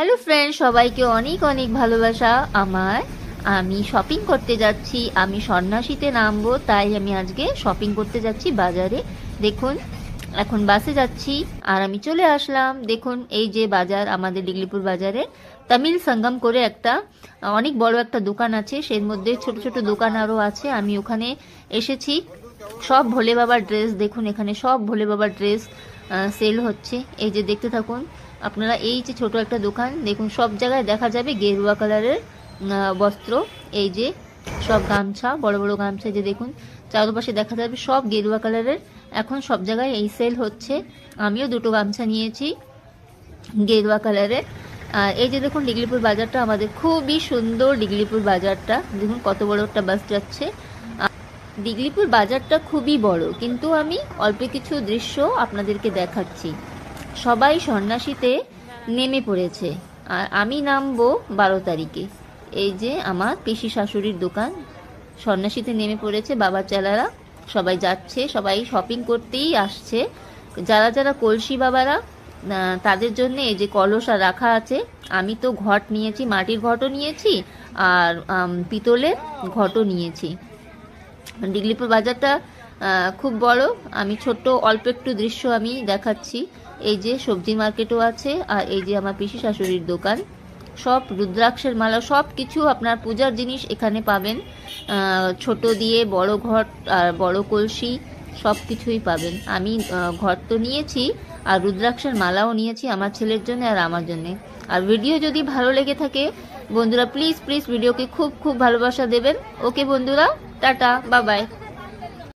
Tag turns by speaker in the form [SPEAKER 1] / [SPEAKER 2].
[SPEAKER 1] Hello friend, সবাইকে অনেক অনেক ভালোবাসা আমার। আমি শপিং করতে যাচ্ছি। আমি সন্ন্যাসীতে নামবো, তাই আমি আজকে শপিং করতে যাচ্ছি বাজারে। দেখুন, এখন বাসে যাচ্ছি আর আমি চলে আসলাম। দেখুন, এই যে বাজার, আমাদের ডিগলিপুর বাজারে তামিল সঙ্গম করে একটা অনেক বড় একটা দোকান আছে। সের মধ্যে ছোট ছোট দোকান আরও আছে। আমি ওখানে এসেছি। সব ভোলে বাবার ড্রেস, দেখুন এখানে সব ভোলে বাবার ড্রেস সেল হচ্ছে। এই যে দেখতে থাকুন আপনারা। এই যে ছোট একটা দোকান, দেখুন সব জায়গায় দেখা যাবে গেরুয়া কালারের বস্ত্র। এই যে সব গামছা, বড় বড় গামছা, যে দেখুন চারপাশে দেখা যাবে সব গেরুয়া কালারের। এখন সব জায়গায় এই সেল হচ্ছে। আমিও দুটো গামছা নিয়েছি গেরুয়া কালারের। আর এই যে দেখুন ডিগলিপুর বাজারটা আমাদের খুবই সুন্দর। ডিগলিপুর বাজারটা দেখুন কত বড় একটা বাস যাচ্ছে। ডিগলিপুর বাজারটা খুবই বড়, কিন্তু আমি অল্প কিছু দৃশ্য আপনাদেরকে দেখাচ্ছি। সবাই সন্ন্যাসীতে নেমে পড়েছে আর আমি নামবো 12 তারিখে। এই যে আমার পিসি শাশুড়ির দোকান, সন্ন্যাসীতে নেমে পড়েছে। বাবার চেলারা সবাই যাচ্ছে, সবাই শপিং করতেই আসছে। যারা যারা কলসি বাবারা, তাদের জন্য এই যে কলসা রাখা আছে। আমি তো ঘট নিয়েছি, মাটির ঘটও নিয়েছি আর পিতলের ঘটও নিয়েছি। ডিগলিপুর বাজারটা খুব বড়। আমি ছোট্ট অল্প একটু দৃশ্য আমি দেখাচ্ছি। এই যে সবজি মার্কেটও আছে আর এই যে আমার পিসি শাশুড়ির দোকান। সব রুদ্রাক্ষের মালা, সব কিছু আপনার পূজার জিনিস এখানে পাবেন। ছোট দিয়ে বড় ঘট আর বড় কলসি সব কিছুই পাবেন। আমি ঘট তো নিয়েছি আর রুদ্রাক্ষের মালাও নিয়েছি আমার ছেলের জন্য আর আমার জন্য। আর ভিডিও যদি ভালো লেগে থাকে বন্ধুরা, প্লিজ প্লিজ ভিডিওকে খুব খুব ভালোবাসা দেবেন। ওকে বন্ধুরা, টাটা, বাই বাই।